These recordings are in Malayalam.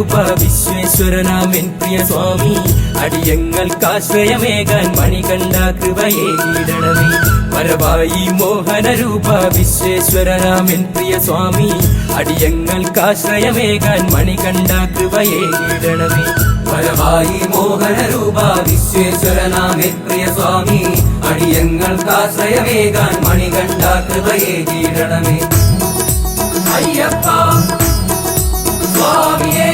മോഹനരൂപ വിശ്വേശ്വരനാമൻ പ്രിയ സ്വാമി അടിയങ്ങൾക്കാശ്രയമേകാൻ മണികണ്ഠ കൃപയേകിടണമേ വരവായി മോഹനരൂപ വിശ്വേശ്വരനാമൻ പ്രിയ സ്വാമി അടിയങ്ങൾക്കാശ്രയമേകാൻ മണികണ്ഠ കൃപയേകിടണമേ വരവായി മോഹനരൂപ വിശ്വേശ്വരനാമൻ പ്രിയ സ്വാമി അടിയങ്ങൾക്കാശ്രയമേകാൻ മണികണ്ഠ കൃപയേകിടണമേ അയ്യപ്പ സ്വാമിയേ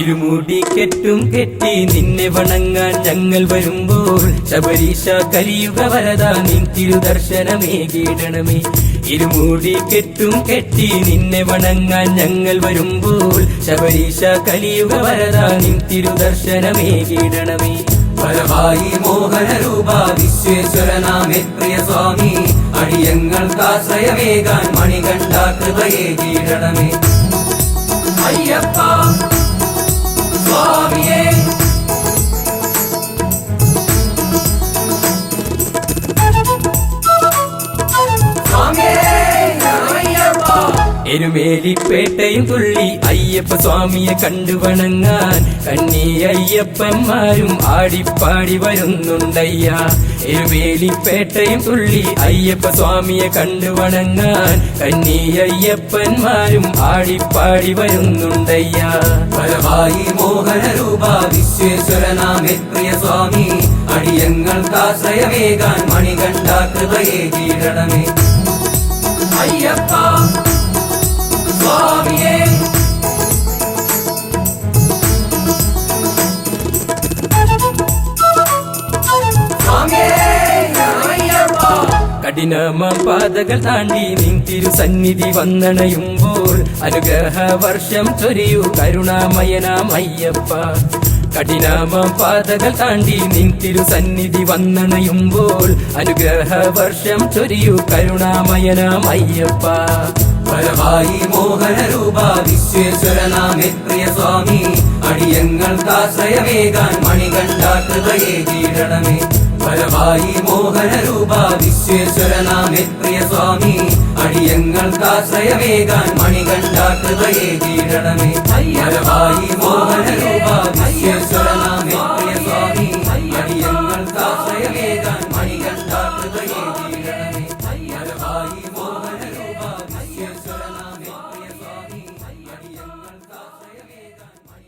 ഇരുമുടി കെട്ടും കെട്ടി നിന്നെ വണങ്ങാൻ ഞങ്ങൾ വരുമ്പോൾ ശബരീശ കലിയുഗ വരദ നിൻ തിരുദർശനമേകിടണമേ ഇരുമുടി കെട്ടും കെട്ടി നിന്നെ വണങ്ങാൻ ഞങ്ങൾ വരുമ്പോൾ ശബരീശ കലിയുഗ വരദ നിൻ തിരുദർശനമേകിടണമേ വരവായി മോഹനരൂപ വിശ്വേശ്വരനാമൻ പ്രിയ സ്വാമി അടിയങ്ങൾക്കാശ്രയമേകാൻ മണികണ്ഠ കൃപയേകിടണമേ അയ്യപ്പ സ്വാമിയേ എരുമേലിപ്പേട്ടയും തുള്ളി അയ്യപ്പ സ്വാമിയെ കണ്ടു വണങ്ങാൻ കന്നി അയ്യപ്പന്മാരും ആടിപ്പാടി വരുന്നുണ്ടയ്യ എരുമേലിപ്പേട്ടയും തുള്ളി അയ്യപ്പ സ്വാമിയെ കണ്ടു വണങ്ങാൻ കന്നി അയ്യപ്പന്മാരും ആടിപ്പാടി വരുന്നുണ്ടയ്യ വരവായി മോഹനരൂപ വിശ്വേശ്വരനാമൻ പ്രിയ സ്വാമി അടിയങ്ങൾക്കാശ്രയമേകാൻ മണികണ്ഠ കൃപയേകിടണമേ അയ്യപ്പ സ്വാമിയേ കഠിനമാം പാതകൾ താണ്ടി നിൻ തിരുസന്നിധി വന്നണയുമ്പോൾ അനുഗ്രഹ വർഷം ചൊരിയൂ കരുണാമയനാം അയ്യപ്പ കഠിനമാം പാതകൾ താണ്ടി നിൻ തിരുസന്നിധി വന്നണയുമ്പോൾ അനുഗ്രഹ വർഷം ചൊരിയൂ കരുണാമയനാം അയ്യപ്പ വരവായി മോഹനരൂപ വിശ്വേശ്വരനാമൻ പ്രിയ സ്വാമി അടിയങ്ങൾക്കാശ്രയമേകാൻ മണികണ്ഠ കൃപയേകിടണമേ വരവായി മോഹനരൂപ വിശ്വേശ്വരനാമൻ പ്രിയ സ്വാമി അടിയങ്ങൾക്കാശ്രയമേകാൻ മണികണ്ഠ കൃപയേകിടണമേ വരവായി മോഹനരൂപ വിശ്വേശ്വരനാമൻ പ്രിയ സ്വാമി അടിയങ്ങൾക്കാശ്രയമേകാൻ മണികണ്ഠ കൃപയേകിടണമേ വരവായി മോഹനരൂപ വിശ്വേശ്വരനാമൻ പ്രിയ സ്വാമി അടിയങ്ങൾക്കാശ്രയമേകാൻ മണികണ്ഠ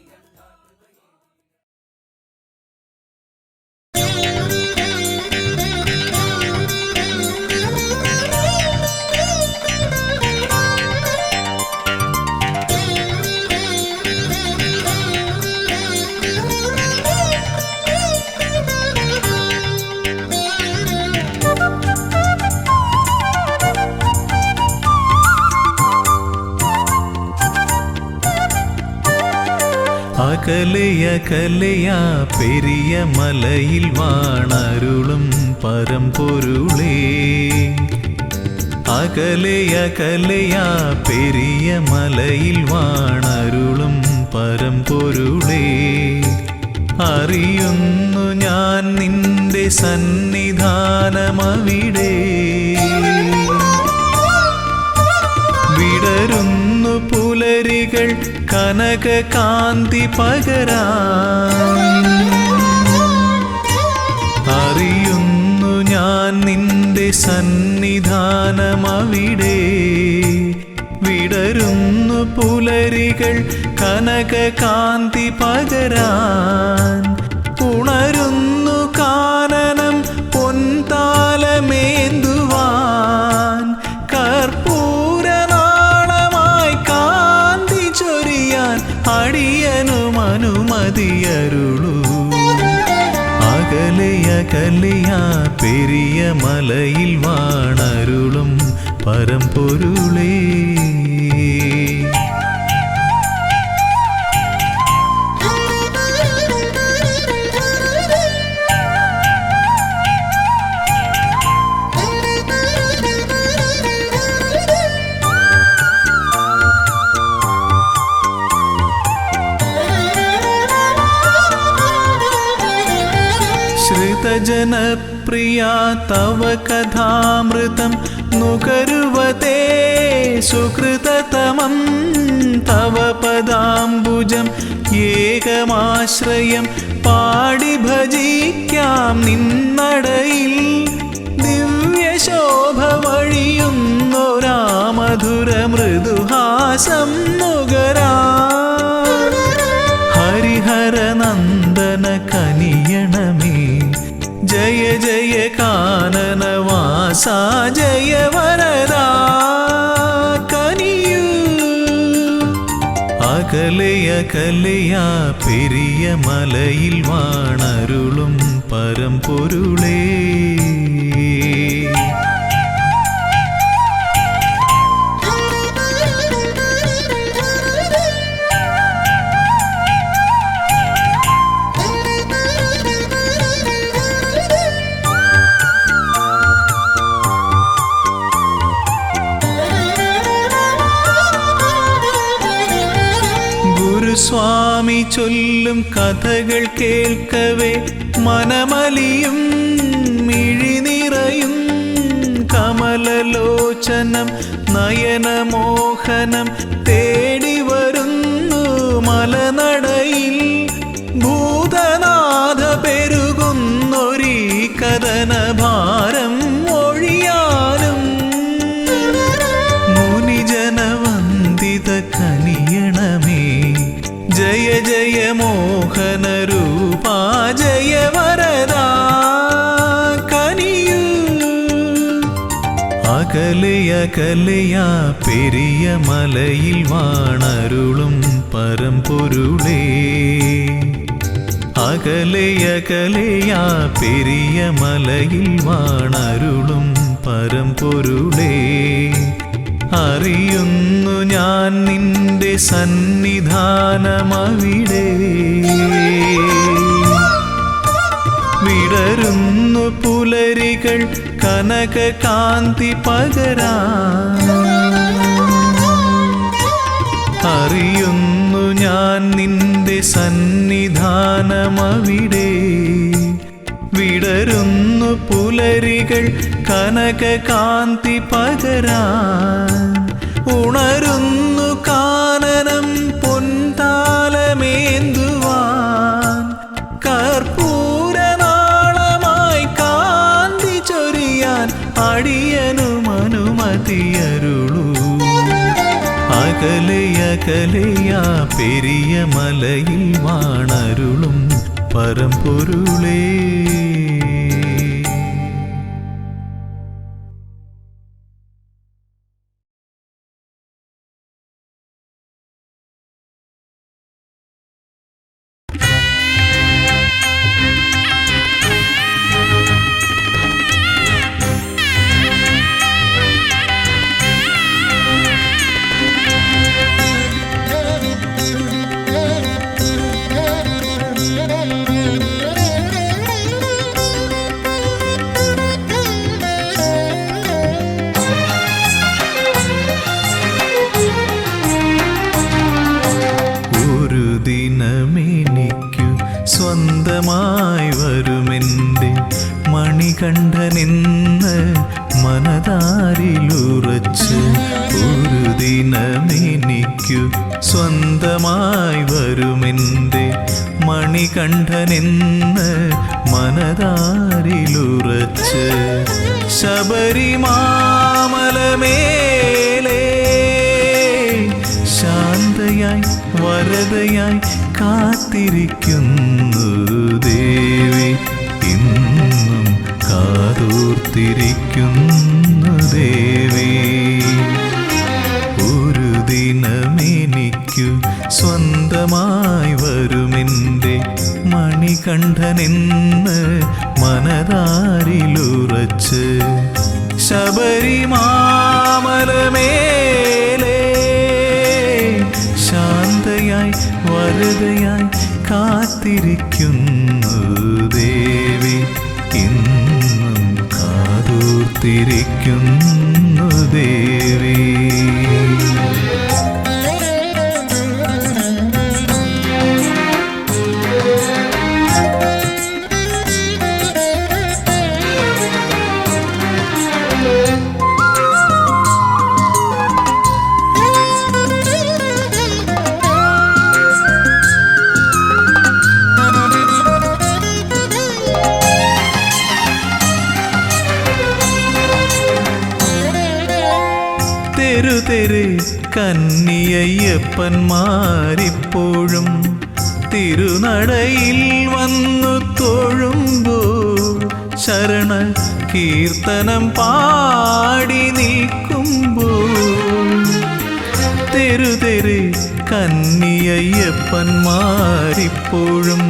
അകലയകലയാ പെരിയ മലയിൽ വാണരുളും പരമ്പൊരുളേ അകലയകലയാ പെരിയ മലയിൽ വാണരുളും പരമ്പൊരുളേ അറിയുന്നു ഞാൻ നിന്റെ സന്നിധാനമവിടെ വിടരുന്നു പുലരികൾ കനക കാന്തി പകരാൻ അറിയുന്നു ഞാൻ നിന്റെ സന്നിധാനമവിടെ വിടരുന്നു പുലരികൾ കനക കാന്തി പകരാൻ ഉണരുന്നു കാനനം പൊൻതാലമേന്തുവാൻ കർപ്പൂരനാളമായി കാന്തി ചൊരിയാൻ അടിയനും അനുമതിയരുളൂ അകലയകലയാ പെരിയ മലയിൽ വാണരുളും പരമ്പൊരുളേ ഭക്തജനപ്രിയ തവ കഥാമൃതം നുകരുവതേ സുകൃതതമം തവ പദാംബുജം ഏകമാശ്രയം പാടി ഭജിക്കാം നിന്നടയിൽ ദിവ്യശോഭ വഴിയുന്നൊരാ മധുര മൃദുഹാസം നുകരാ ഹരിഹരനന്ദന കനിയണമേ ജയ ജയ കാനനവാസ ജയ വരദാ കനിയൂ അകലയകലയാ പെരിയ മലയിൽ വാണരുളും പരമ്പൊരുളേ സ്വാമി ചൊല്ലും കഥകൾ കേൾക്കവേ മനമലിയും മിഴിനിറയും കമലലോചനം നയനമോഹനം തേടി വരുന്നു മലനടയിൽ ഭൂതനാഥ പെരുകുന്നൊരീ കഥനഭാരം ഒഴിയാനും മുനിജനവന്ദിത കനിയണമേ ജയ ജയ മോഹന രൂപാ ജയ വരദാ കനിയൂ അകലയകലയാ പെരിയ മലയിൽ വാണരുളും പരമ്പൊരുളേ അകലയകലയാ പെരിയ മലയിൽ വാണരുളും പരമ്പൊരുളേ അറിയുന്നു ഞാൻ നിന്റെ സന്നിധാനമവിടെ വിടരുന്നു പുലരികൾ കനക കാന്തി പകരാ അറിയുന്നു ഞാൻ നിന്റെ സന്നിധാനമവിടെ വിടരുന്നു പുലരികൾ കനക കാന്തി പകരാൻ ഉണരുന്നു കാനനം പൊൻതാലമേന്തുവാൻ കർപ്പൂരനാളമായി കാന്തി ചൊരിയാൻ അടിയനും അനുമതിയരുളൂ അകലയകലയാ പെരിയ മലയിൽ വാണരുളും പരമ്പൊരുളേ സ്വന്തമായി വരുമെൻ്റെ മണികണ്ഠനെന്ന് മനതാരിലുറച്ച് ഒരു ദിനമെനിക്കു സ്വന്തമായി വരുമെൻ്റെ മണികണ്ഠനെന്ന് മനതാരിലുറച്ച് ശബരിമാമലമേലേ ശാന്തയായി വരദയായി കാത്തിരിക്കുന്നു ദേവി ഇന്നും കാതോർത്തിരിക്കുന്നു ദേവി ഒരു ദിനമെനിക്കു സ്വന്തമായി വരുമെൻ്റെ മണികണ്ഠനെന്ന് മനതാരിലുറച്ച് ശബരിമാമലമേലേ ശാന്തയായി വരദയായി കാത്തിരിക്കുന്നു ദേവി ഇന്നും കാതോർത്തിരിക്കുന്നു ദേവി കന്നിയയ്യപ്പന്മാരിപ്പോഴും തിരുനടയിൽ വന്നു തൊഴുമ്പോൾ ശരണ കീർത്തനം പാടി നിൽക്കുമ്പോൾ തെരുതെരെ കന്നിയയ്യപ്പന്മാരിപ്പോഴും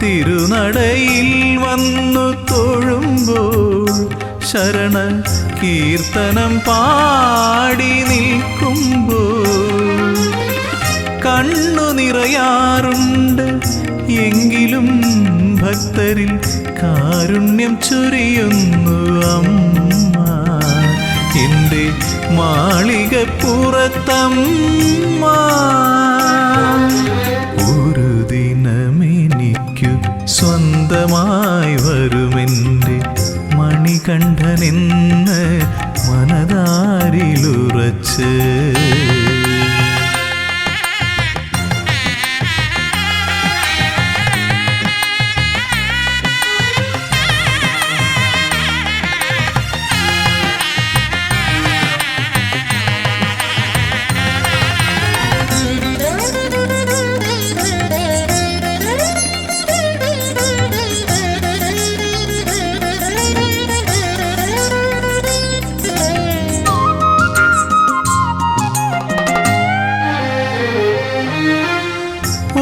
തിരുനടയിൽ വന്നു തൊഴുമ്പോൾ ശരണ കീർത്തനം പാടി നിൽക്കുമ്പോൾ കണ്ണു നിറയാറുണ്ട് എങ്കിലും ഭക്തരിൽ കാരുണ്യം ചൊരിയുന്നു അമ്മ എൻ്റെ മാളികപ്പുറത്തമ്മ. ഒരു ദിനമെനിക്കു സ്വന്തമായി വരുമെൻ്റെ മണികണ്ഠനെന്ന് മനതാരിലുറച്ച്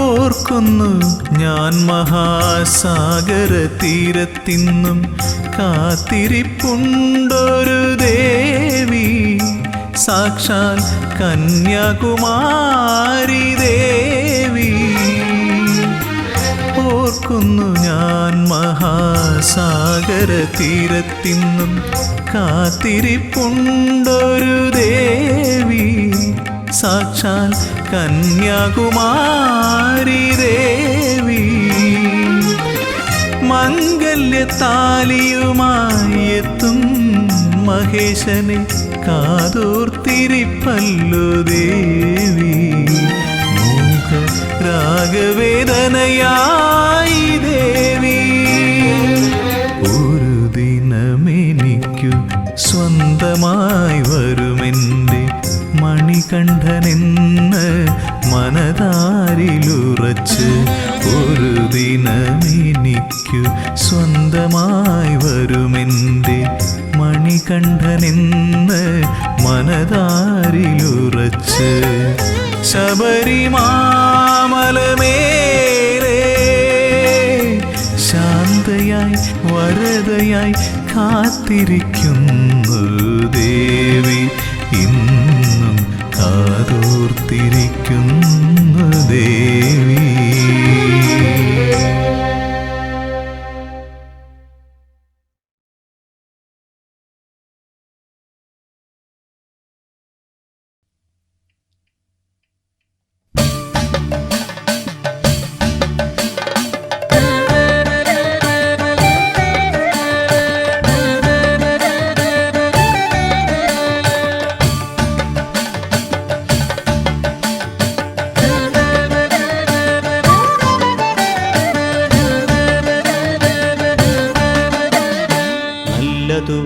ഓർക്കുന്നു ഞാൻ മഹാസാഗര തീരത്തിന്നും കാത്തിരിപ്പുണ്ടൊരു ദേവി സാക്ഷാൽ കന്യാകുമാരി ദേവി. ഓർക്കുന്നു ഞാൻ മഹാസാഗര തീരത്തിന്നും കാത്തിരിപ്പുണ്ടൊരു ദേവി സാക്ഷാൽ കന്യാകുമാരി ദേവി. മംഗല്യത്താലിയുമായി എത്തും മഹേശനെ കാതോർത്തിരിപ്പല്ലോ ദേവി. മൂക രാഗവേദനയായി ദേവി. ഒരു ദിനമെനിക്കു സ്വന്തമായി വരുമെൻ്റെ മണികണ്ഠനെന്ന് മനതാരിലുറച്ച്. ഒരു ദിനമെനിക്കു സ്വന്തമായി വരുമെൻ്റെ മണികണ്ഠനെന്ന് മനതാരിലുറച്ച്. ശബരിമാമലമേലെ ശാന്തയായി വരദയായി കാത്തിരിക്കുന്നു ദേവി. ഇന്നും കാതോർത്തിരിക്കുന്നു ദേവി.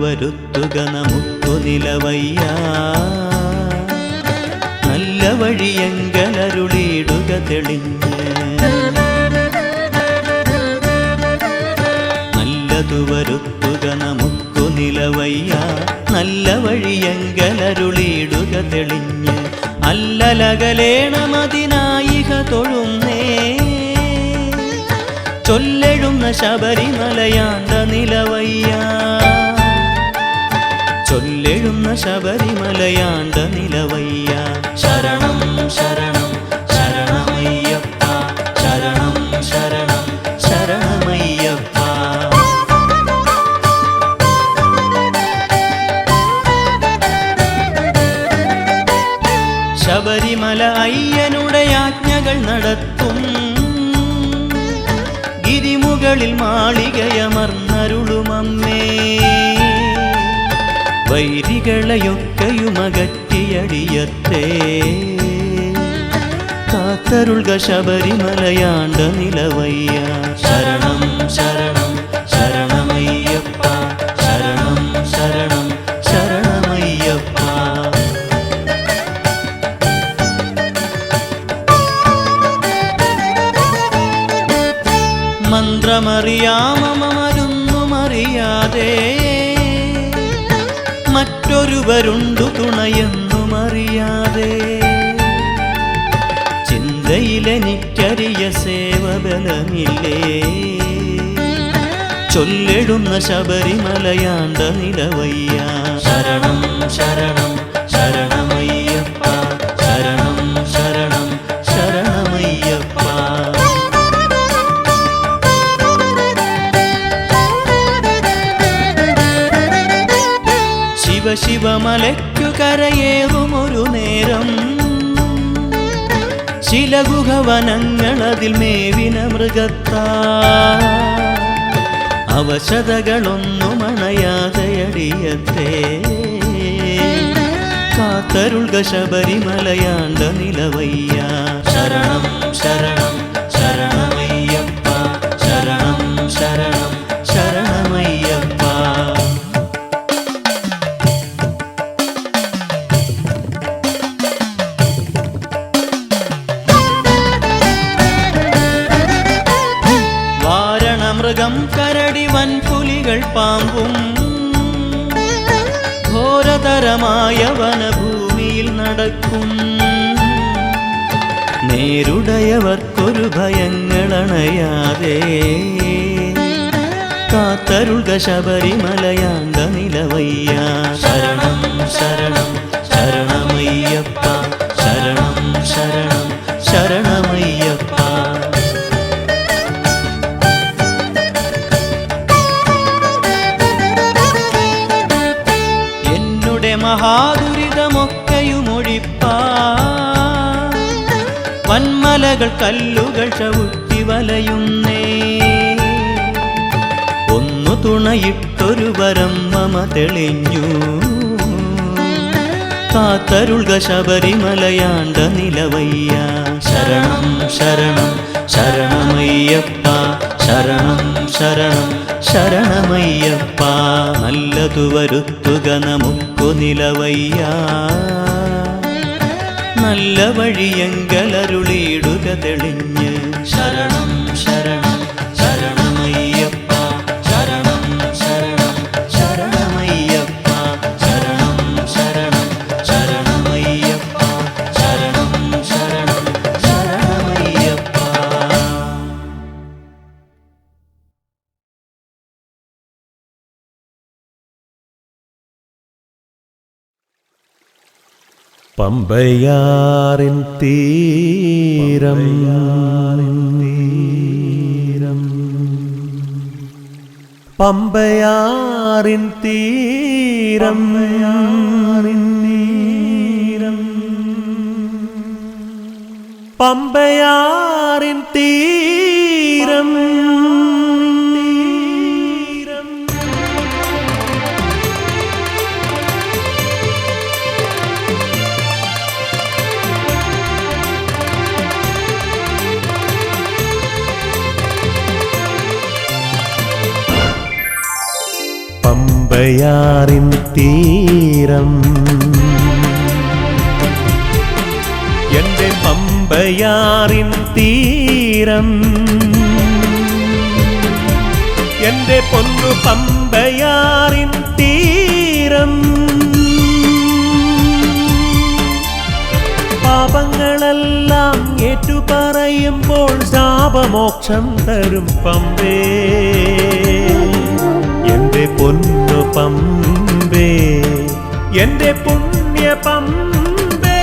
വരുത്തുക നമുക്കു നിലവയ്യ. നല്ല വഴിയെങ്കലരുളിയിടുക തെളിഞ്ഞ്. നല്ലതു വരുത്തുക നമുക്കു നിലവയ്യ. നല്ല വഴിയെങ്കലരുളിയിടുക തെളിഞ്ഞ്. അല്ലലകലേണമതിനായിക തൊഴുന്നേ ചൊല്ലെഴുന്ന ശബരിമലയാണ്ട നിലവയ്യ. ചൊല്ലെഴുന്ന ശബരിമലയാണ്ട നിലവയ്യ. ശരണം ശരണം ശരണമയ്യപ്പ. ശരണം ശരണം ശരണമയ്യപ്പ. ശബരിമല അയ്യനുടെ ആജ്ഞകൾ നടത്തും ഗിരിമുകളിൽ മാളികയമർന്നരുളുമമ്മേ. വൈരികളെയൊക്കെയുമകറ്റിയടിയത്തേ കാത്തരുൾക ശബരിമലയാണ്ട നിലവയ്യ. ശരണം ശരണം ശരണമയ്യപ്പ. ശരണം ശരണം ശരണമയ്യപ്പ. മന്ത്രമറിയാമമരുന്നുമറിയാതെ മറ്റൊരുവരുണ്ടു തുണയെന്നുമറിയാതെ ചിന്തയിലെനിക്കരിയ സേവബലമില്ലേ ചൊല്ലിടുന്ന ശബരിമലയാണ്ട നിലവയ്യ ശരണം ശരണം ശരണമയ്യപ്പ ശരണം ശരണം ശരണമയ്യപ്പ ശിവശിവമലയ്ക്കു കരയേറുമൊരു നേരം ശിലഗുഹവനങ്ങളതിൽ മേവിന മൃഗത്താ അവശതകളൊന്നും അണയാതെയടിയത്തെ കാത്തരുൾക ശബരിമലയാണ്ട നിലവയ്യ ശരണം ശരണം ശരണമയ്യപ്പ ശരണം ശരണം ശരണമയ്യപ്പ മൃഗം കരടി വൻപുലികൾ പാമ്പും ഘോരതരമായ വനഭൂമിയിൽ നടക്കും നേരുടയവർക്കൊരു ഭയങ്ങളണയാതെ കാത്തരുൾക ശബരിമലയാണ്ട നിലവയ്യ ശരണം ശരണം ശരണമയ്യപ്പ ശരണം ശരണം ശരണമയ്യപ്പ മഹാദുരിതമൊക്കെയുമൊഴിപ്പാ വന്മലകൾ കല്ലുകൾ ചവിട്ടി വലയുന്നേ ഒന്നു തുണയിട്ടൊരു വരം മമ തെളിഞ്ഞു കാത്തരുൾക ശബരിമലയാണ്ട നിലവയ്യ ശരണം ശരണം ശരണമയ്യപ്പ ശരണം ശരണം ശരണമയ്യപ്പ നല്ലതു വരുത്തുക നമുക്കു നിലവയ്യ നല്ല വഴിയെങ്കലരുളിയിടുക തെളിഞ്ഞ് ശരണം ശരണം ശരണമയ്യപ്പ ശരണം ശരണം ശരണമയ്യപ്പ ശരണം ശരണം ശരണമയ്യപ്പ ശരണം ശരണം ശരണമയ്യപ്പ പമ്പയാറിൻ തീരം പമ്പയാറിൻ തീരം പമ്പയാറിൻ തീരം പമ്പയാറിൻ തീരം എന്റെ പമ്പയാറിൻ തീരം എന്റെ പൊന്നു പമ്പയാറിൻ തീരം പാപങ്ങളെല്ലാം ഏറ്റുപറയുമ്പോൾ ശാപമോക്ഷം തരും പമ്പേ എന്റെ പൊന്നു പമ്പേ എന്റെ പുണ്യ പമ്പേ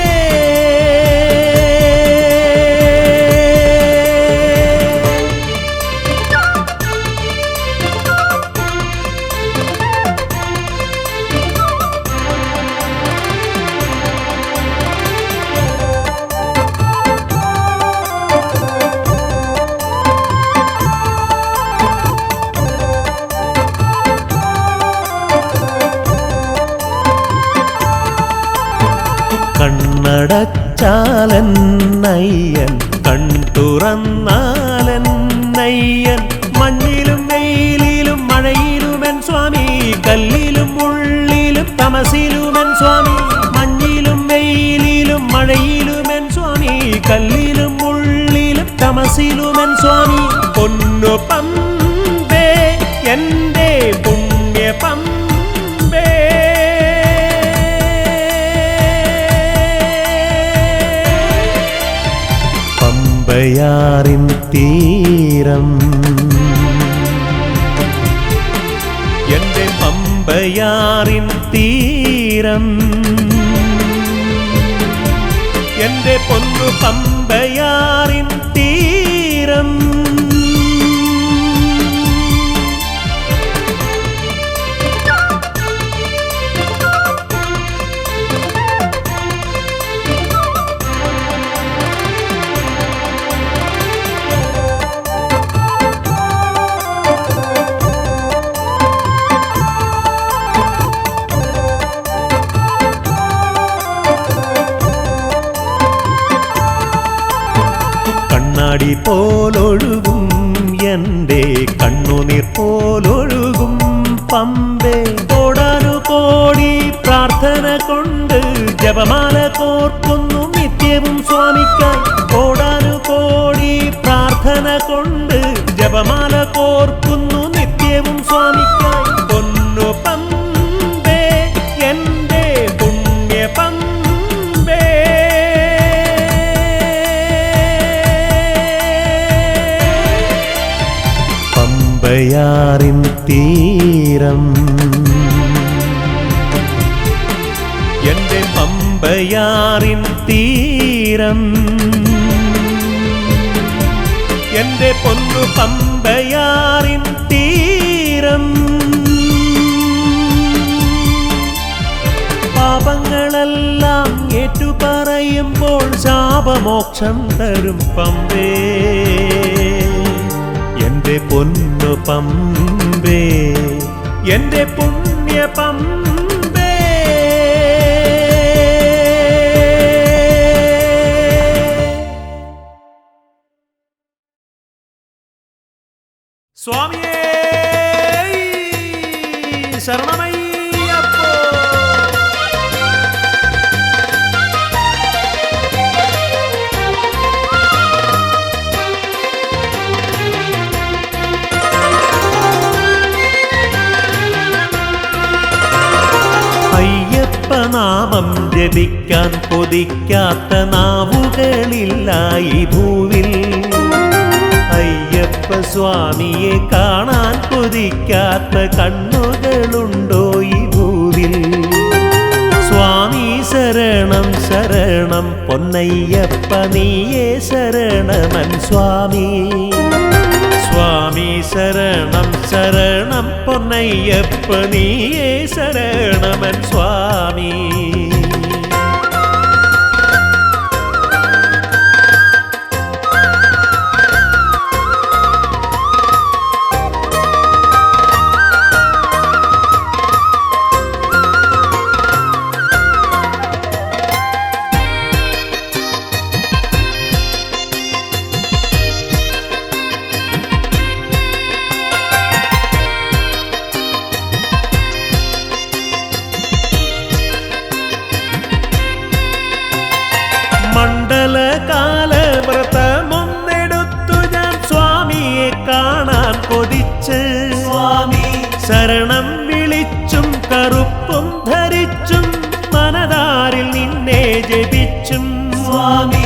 കണ്ണടച്ചാലന്നയ്യൻ കൺതുറന്നാലന്നയ്യൻ മഞ്ഞിലും വെയിലിലും മഴയിലുമെൻ സ്വാമി കല്ലിലും മുള്ളിലും തമസിലുമെൻ സ്വാമി മഞ്ഞിലും വെയിലിലും മഴയിലുമെൻ സ്വാമി കല്ലിലും മുള്ളിലും തമസിലുമെൻ സ്വാമി പൊന്നു പമ്പ എൻ്റെ പുണ്യ പമ്പേ. പമ്പയാറിൻ തീരം എൻ്റെ പമ്പയാറിൻ തീരം എൻ്റെ പൊന്നു പമ്പയാറിൻ തീരം. കണ്ണാടി പോലൊഴുകും എൻ്റെ കണ്ണുനീർ പോലൊഴുകും പമ്പേ. കോടാനുകോടി പ്രാർത്ഥന കൊണ്ട് ജപമാല കോർക്കുന്നു നിത്യവും സ്വാമിക്കായി. കോടാനുകോടി പ്രാർത്ഥന കൊണ്ട് ജപമാല കോർക്കുന്നു നിത്യവും സ്വാമിക്കായി. പൊന്നു പമ്പേ എൻ്റെ പുണ്യ പമ്പേ. പമ്പയാറിൻ തീരം എൻ്റെ പമ്പയാറിൻ തീരം എൻ്റെ പൊന്നു പമ്പയാറിൻ തീരം. പാപങ്ങളെല്ലാം ഏറ്റുപറയുമ്പോൾ ശാപമോക്ഷം തരും പമ്പേ. എൻ്റെ പൊന്നു പമ്പേ എൻ്റെ പുണ്യ പമ്പേ. സ്വാമിയേ ശരണമയ്യപ്പോ. അയ്യപ്പനാമം ജപിക്കാൻ കൊതിക്കാത്ത നാവുകളില്ല ഈ ഭൂവിൽ. അയ്യപ്പ സ്വാമിയെ കാണാൻ കൊതിക്കാത്ത കണ്ണുകളുണ്ടോ ഈ ഭൂവിൽ. സ്വാമി ശരണം ശരണം പൊന്നയ്യപ്പ നീയേ ശരണമൻ സ്വാമി. സ്വാമി ശരണം ശരണം പൊന്നയ്യപ്പ നീയേ ശരണമൻ സ്വാമി. മണ്ഡലകാലവ്രതമൊന്നെടുത്തു ഞാൻ സ്വാമിയെ കാണാൻ കൊതിച്ച്. സ്വാമി ശരണം വിളിച്ചും കറുപ്പും ധരിച്ചും മനതാരിൽ നിന്നെ ജപിച്ചും. സ്വാമി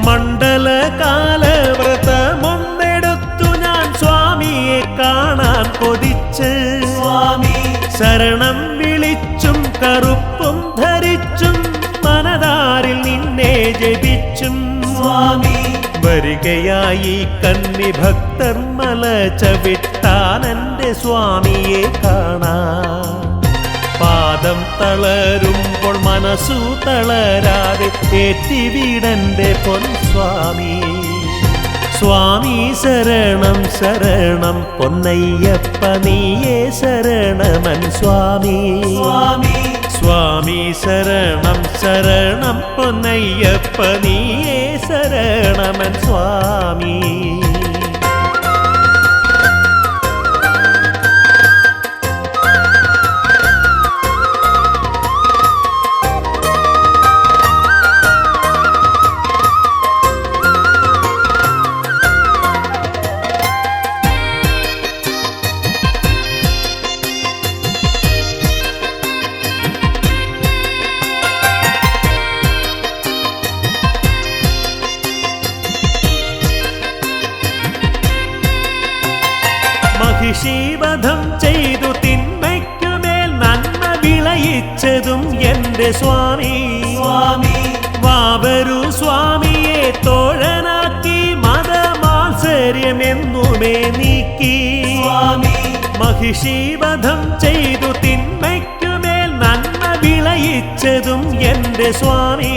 മണ്ഡലകാലവ്രതമൊന്നെടുത്തു ഞാൻ സ്വാമിയെ കാണാൻ കൊതിച്ച്. സ്വാമി ശരണം വിളിച്ചും കറുപ്പും ധരിച്ചും മനതാരിൽ നിന്നെ ജപിച്ചും. സ്വാമി വരികയായി കന്നി ഭക്തർ മല ചവിട്ടാൻ എൻ്റെ സ്വാമിയെ കാണാൻ. പാദം തളരുമ്പോൾ മനസ്സു തളരാതെ ഏറ്റിവിടൻ്റെ പൊൻസ്വാമി. സ്വാമി ശരണം ശരണം പൊന്നയ്യപ്പ നീയേ ശരണമൻ സ്വാമി. സ്വാമി സ്വാമി ശരണം ശരണം പൊന്നയ്യപ്പ നീയേ ശരണമൻ സ്വാമി. മഹിഷീവധം ചെയ്തു തിന്മയ്ക്കുമേൽ നന്മ വിളയിച്ചതും എന്റെ സ്വാമി. വാവരു സ്വാമിയെ തോഴനാക്കി മതമാത്സര്യമെന്നുമേ നീക്കി. മഹിഷീവധം ചെയ്തു തിന്മയ്ക്കുമേൽ നന്മ വിളയിച്ചതും എന്റെ സ്വാമി.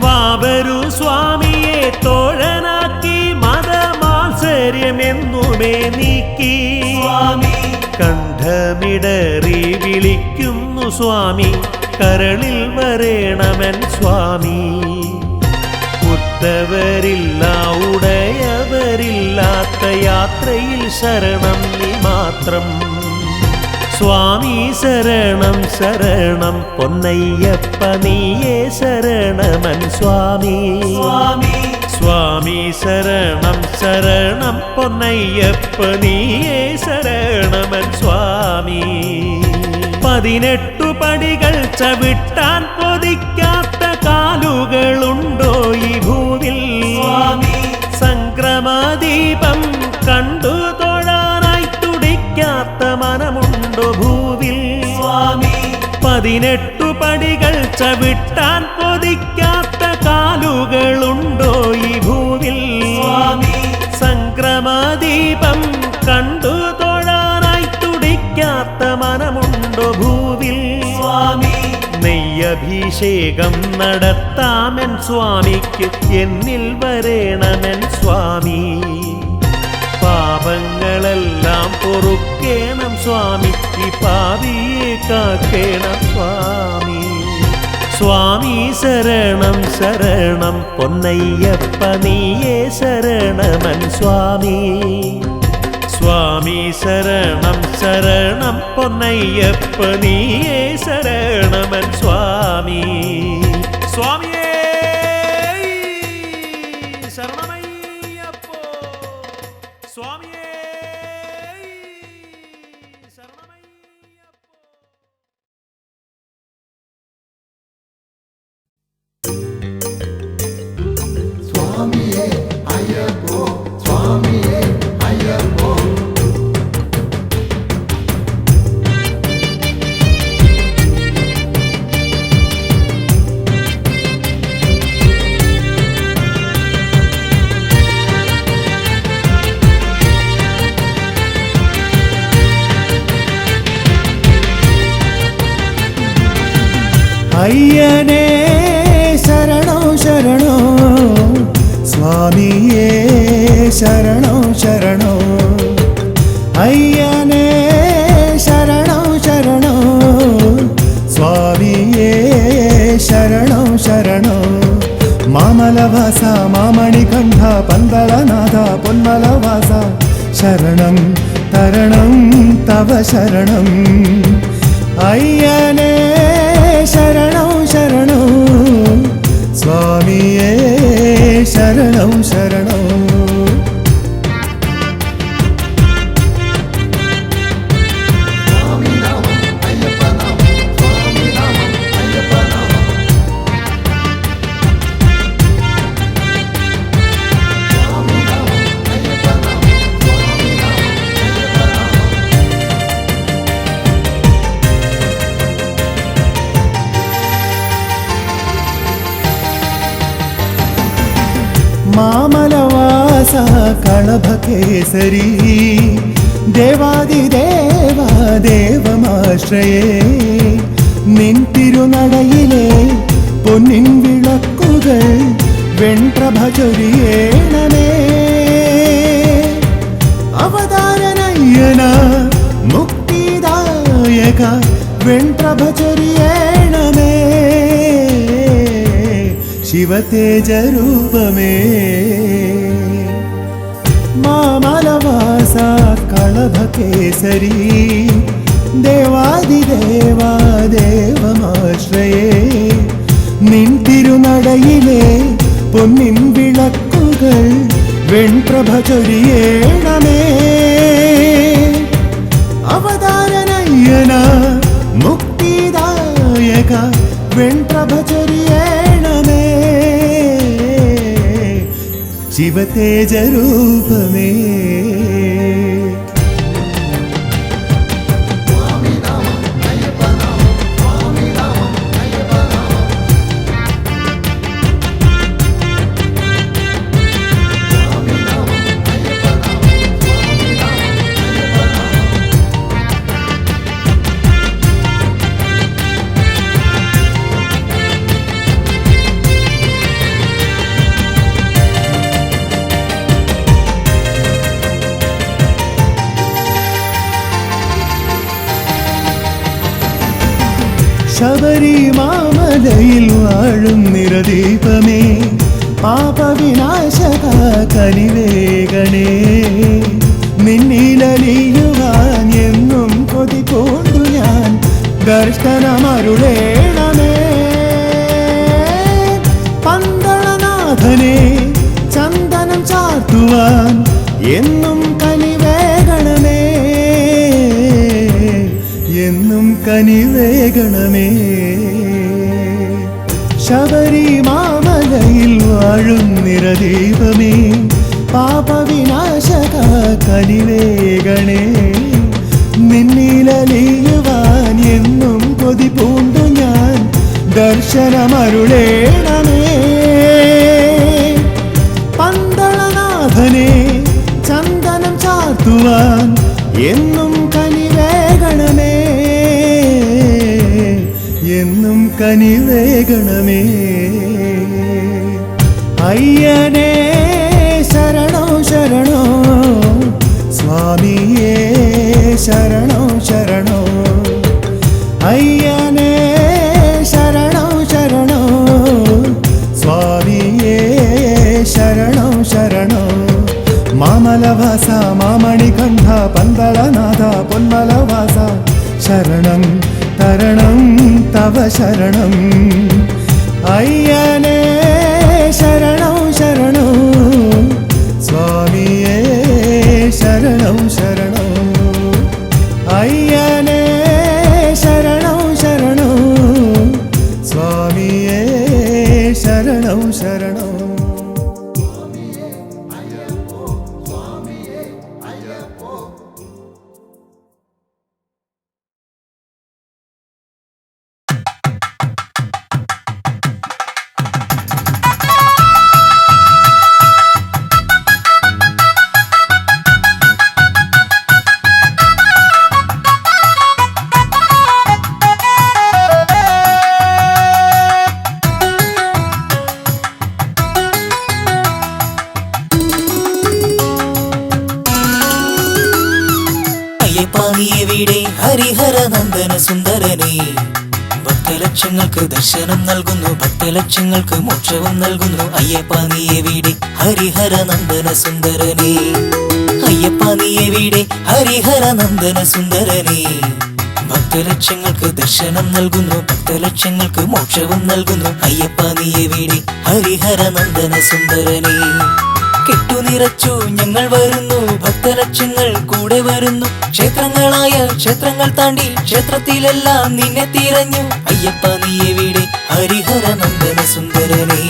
വാവരു സ്വാമിയെ തോഴനാക്കി മതമാത്സര്യമെന്നുമേ നീക്കി. കണ്ഠമിടറി വിളിക്കുന്നു സ്വാമി, കരളിൽ വരേണമെൻ സ്വാമി. ഉത്തവരില്ല ഉടയവരില്ലാത്ത യാത്രയിൽ ശരണം നീ മാത്രം. സ്വാമി ശരണം ശരണം പൊന്നയ്യപ്പ നീയേ ശരണമൻ സ്വാമി. സ്വാമി ശരണം ശരണം പൊന്നയ്യപ്പ നീയേ ശരണമൻ സ്വാമി. 18 പടികൾ ചവിട്ടാൻ കൊതിക്കാത്ത കാലുകളുണ്ടോ ഈ ഭൂവിൽ? സംക്രമദീപം കണ്ടു തൊഴാനായി തുടിക്കാത്ത മനമുണ്ടോ ഭൂവിൽ? 18 പടികൾ ചവിട്ടാൻ കൊതിക്കാത്ത കാലുകളുണ്ടോ ഈ ഭൂവിൽ? സംക്രമദീപം കണ്ടു തൊഴാനായി തുടിക്കാത്ത മനമുണ്ടോ ഭൂവിൽ? നെയ്യഭിഷേകം നടത്താമെൻ സ്വാമിക്ക് എന്നിൽ വരേണമെൻ സ്വാമി. പാപങ്ങളെല്ലാം പൊറുക്കേണം സ്വാമി, ഈ പാപിയെ കാക്കേണം സ്വാമി. സ്വാമി ശരണം ശരണം പൊന്നയ്യപ്പ നീയേ ശരണമൻ സ്വാമി. സ്വാമി ശരണം ശരണം പൊന്നയ്യപ്പ നീയേ ശരണമൻ സ്വാമി. സ്വാമിയേ ശരണമയ്യപ്പോ, സ്വാമിയേ ശരണമയ്യപ്പോ. സ്വാമിയേ അയ്യപ്പോ, സ്വാമിയേ അയ്യപ്പോ. അയ്യനേ ശരണോ ശരണോ സ്വാമിയേ ശരണോ ശരണോ. അയ്യനേ ശരണോ ശരണോ സ്വാമിയേ ശരണോ ശരണോ. മാമലവാസ മാമണികണ്ഠ പന്തളനാഥ പൊന്മലവാസ ശരണം തരണം തവ ശരണം. അയ്യനേ ശരണോ ശരണോ സ്വാമിയേ ശരണോ ശരണോ. മാമലവാസ കളഭകേസരി ദേവാദിദേവ ദേവമാശ്രയേ. നിൻ തിരുനടയിലെ പൊന്നിൻ വിളക്കുകൾ വെൺപ്രഭ ചൊരിയേണമേ. അവതാരനയ്യന മുക്തിദായക വെൺപ്രഭ ചൊരിയേണമേ. ശിവതേജരൂപമേ മാമലവാസ കളഭകേസരി ദേവാദിദേവാ ദേവമാശ്രയേ. നിൻ തിരുനടയിലെ പൊന്നിൻ വിളക്കുകൾ വെൺപ്രഭ ചൊരിയേണമേ. അവതാരനയ്യന മുക്തിദായക വെൺപ്രഭ ചൊരിയേണമേ. ശിവതേജരൂപമേ മാമലയിൽ വാഴും നിറദീപമേ പാപവിനാശക കനിവേഗണേ നിന്നിലലിയുവാൻ എന്നും കൊതി പൂണ്ടു ഞാൻ ദർശനമരുളേണമേ പന്തളനാഥനെ ചന്ദനം ചാർത്തുവാൻ എന്നും കനിവേഗണമേ എന്നും കനിവേഗണമേ ശബരി മാമലയിൽ വാഴും നിറദീപമേ പാപവിനാശക കനിവേഗണേ നിന്നിലലിയുവാൻ എന്നും കൊതി പൂണ്ടു ഞാൻ ദർശനമരുളേണമേ പന്തളനാഥനെ ചന്ദനം ചാർത്തുവാൻ എന്നും കനിവേഗണമേ എന്നും കനിവേഗണമേ അയ്യനേ ശരണോ ശരണോ സ്വാമിയേ ശരണോ ശരണോ അയ്യനേ ശരണോ ശരണോ സ്വാമിയേ ശരണോ ശരണോ മാമലവാസ മാമണികണ്ഠ പന്തളനാഥ പൊന്മലവാസ ശരണം തരണം തവ ശരണം അയ്യനേ ശരണം ശരണോ സ്വാമിയേ ശരണം ശരണോ അയ്യനേ ശരണം ശരണോ സ്വാമിയേ ശരണം ശരണോ അയ്യപ്പാനിയെവിടെ ഹരിഹര നന്ദന സുന്ദരനേ ഭക്തലക്ഷങ്ങൾക്ക് ദർശനം നൽകുന്നു ഭക്തലക്ഷങ്ങൾക്ക് മോക്ഷവും നൽകുന്നു അയ്യപ്പാനിയെവിടെ ഹരിഹര നന്ദന സുന്ദരനേ അയ്യപ്പാനിയെവിടെ ഹരിഹര നന്ദന സുന്ദരനേ ഭക്തലക്ഷങ്ങൾക്ക് ദർശനം നൽകുന്നു ഭക്തലക്ഷങ്ങൾക്ക് മോക്ഷവും നൽകുന്നു അയ്യപ്പാനിയെവിടെ ഹരിഹര നന്ദന സുന്ദരനേ കെട്ടുനിറച്ചു ഞങ്ങൾ വരുന്നു ഭക്തലക്ഷങ്ങൾ കൂടെ വരുന്നു ക്ഷേത്രങ്ങളായ ക്ഷേത്രങ്ങൾ താണ്ടി ക്ഷേത്രത്തിലെല്ലാം നിന്നെ തിരഞ്ഞു അയ്യപ്പ നീ എവിടെ ഹരിഹര നന്ദന സുന്ദരനേ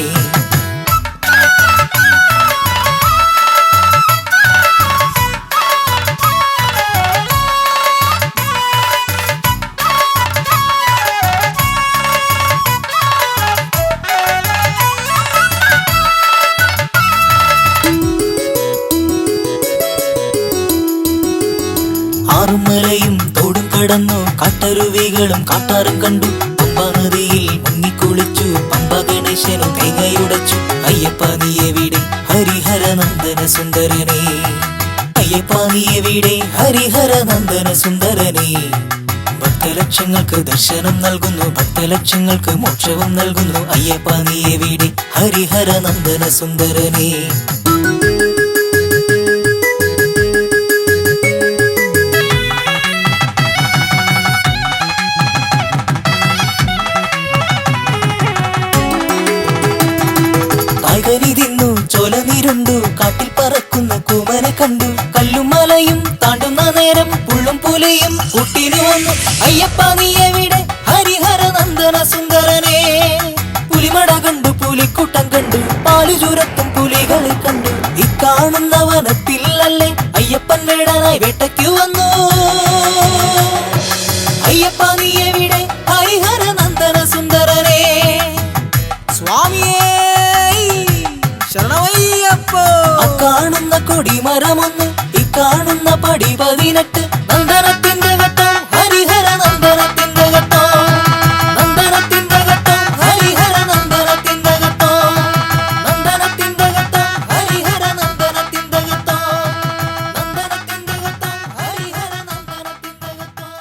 ആറുമലയും തോടും കടന്നു കാട്ടരുവികളും കാട്ടാറും കണ്ടു പമ്പ നദിയിൽ മുങ്ങിക്കുളിച്ചു പമ്പ ഗണേശനും തേങ്ങയുടച്ചു അയ്യപ്പ നീ എവിടെ ഹരിഹര നന്ദന സുന്ദരനേ അയ്യപ്പ നീ എവിടെ ഹരിഹര നന്ദന സുന്ദരനേ ഭക്തലക്ഷങ്ങൾക്ക് ദർശനം നൽകുന്നു ഭക്തലക്ഷങ്ങൾക്ക് മോക്ഷവും നൽകുന്നു അയ്യപ്പ നീ എവിടെ ഹരിഹര നന്ദന സുന്ദരനേ തിന്നു ചോലനിരുണ്ടു കാട്ടിൽ പറക്കുന്ന കൂമനെ കണ്ടു കല്ലും മലയും താണ്ടുന്ന നേരം പുള്ളും പുലിയും കൂട്ടിനു വന്നു അയ്യപ്പ നീ എവിടെ ഹരിഹര നന്ദന സുന്ദരനേ പുലിമട കണ്ടു പുലിക്കൂട്ടം കണ്ടു പാലു ചുരത്തും പുലികളെ കണ്ടു ഇക്കാണുന്ന വനത്തിൽ അല്ലേ അയ്യപ്പൻ വേടനായി വേട്ടയ്ക്കു വന്നു അയ്യപ്പ നീ എവിടെ ഹരിഹര നന്ദന സുന്ദരനേ സ്വാമിയേ കാണുന്ന കൊടിമരമൊന്ന് ഇക്കാണുന്ന പടി 18 നന്ദനത്തിന്റെ ഘട്ടം ഹരിഹര നന്ദനത്തിന്റെ ഘട്ടം നന്ദനത്തിന്റെ ഘട്ടം ഹരിഹര നന്ദനത്തിന്റെ ഘട്ടം നന്ദനത്തിന്റെ ഘട്ടം ഹരിഹര നന്ദനത്തിന്റെ ഘട്ടം നന്ദനത്തിന്റെ ഘട്ടം ഹരിഹര നന്ദനത്തിന്റെ ഘട്ടം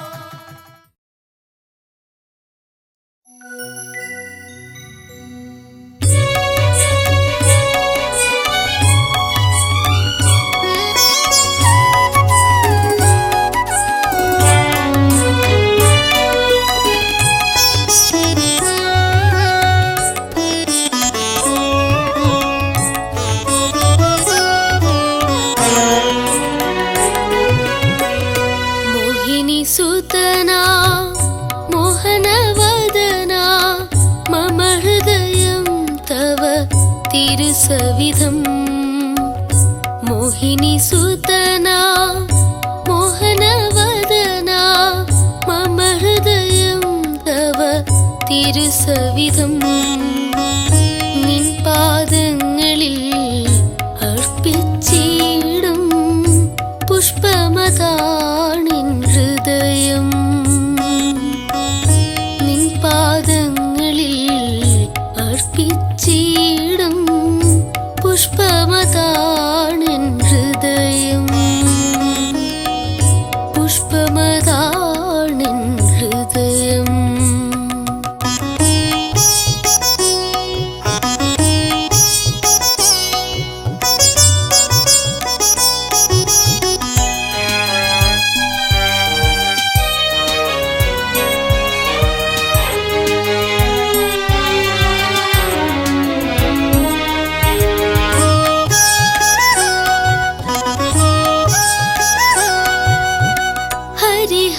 മോഹിനി സുതനാ മോഹനവദനാ മമ ഹൃദയം തവ തിരുസവിധം നിൻ പാദങ്ങളിൽ അർപ്പിച്ചിടും പുഷ്പമതാണിൻ ഹൃദയം നിൻ പാദങ്ങളിൽ അർപ്പിച്ചിടും പുഷ്പമതാണിൻ ഹൃദയം പുഷ്പമതാണിൻ ഹൃദയം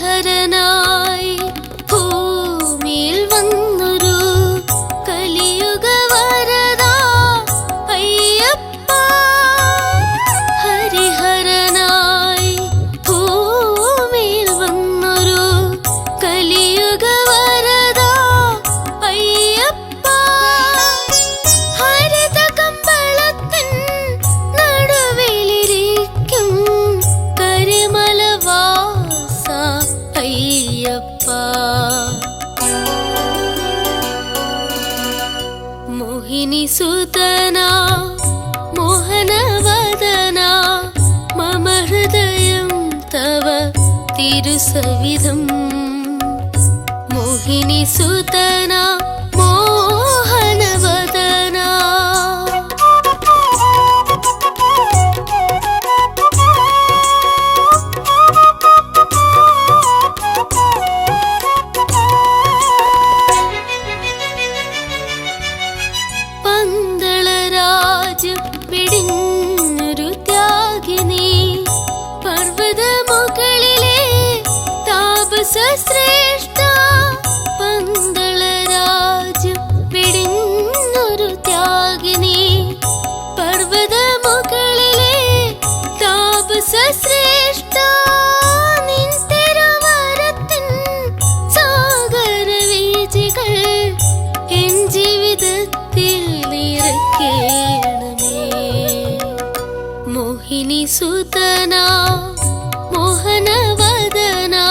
ഹരിഹരനായി ഭൂമിയിൽ വന്നൊരു കലിയുഗ വരദാ അയ്യപ്പ ഹരിഹരനായി ഭൂമിയിൽ വന്നൊരു കലിയുഗ വരദാ അയ്യപ്പ ഹരിത കമ്പളത്തിൻ നടുവിലിരിക്കും കരിമലവാസ അയ്യപ്പ മോഹിനി സുതനാ മോഹനവദനാ മമ ഹൃദയം തവ തിരുസവിധം മോഹിനി സുതനാ മോഹനവദനാ പന്തളരാജ് വെടിഞ്ഞൊരു ത്യാഗിനി പർവ്വതമുകളിലെ താപസ ശ്രേഷ്ഠ പന്തളരാജ് വെടിഞ്ഞൊരു ത്യാഗിനി പർവ്വതമുകളിലെ താപസ ശ്രേഷ്ഠ നിൻ തിരുവരത്തിൻ സാഗര വീചികൾ എൻ ജീവിതത്തിൽ നിറയ്ക്കണമേ മോഹിനി സുതനാ മോഹനവദനാ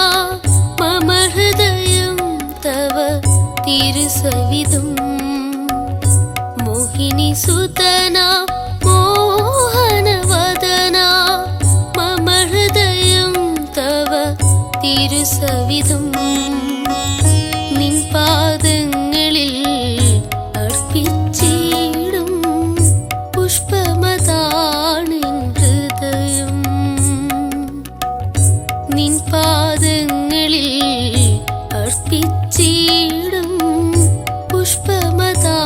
മമ ഹൃദയം തവ തിരുസവിധം മോഹിനി സുതനാ മോഹനവദനാ മമ ഹൃദയം തവ തിരുസവിധം നിൻ പാദങ്ങളിൽ അർപ്പിച്ചിടും പുഷ്പമതാണിൻ ഹൃദയം നിൻ പാദങ്ങളിൽ അർപ്പിച്ചിടും പുഷ്പമതാണിൻ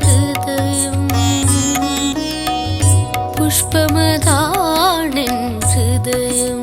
ഹൃദയം പുഷ്പമതാണിൻ ഹൃദയം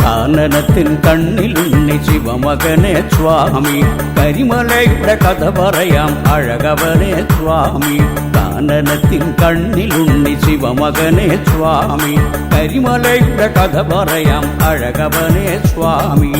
കാനനത്തിൻ കണ്ണിലുണ്ണി ശിവമകനെ സ്വാമി കരിമലയുടെ കഥ പറയാം അഴകവനെ സ്വാമി കാനനത്തിൻ കണ്ണിലുണ്ണി ശിവമകനെ സ്വാമി കരിമലയുടെ കഥ പറയാം അഴകവനെ സ്വാമി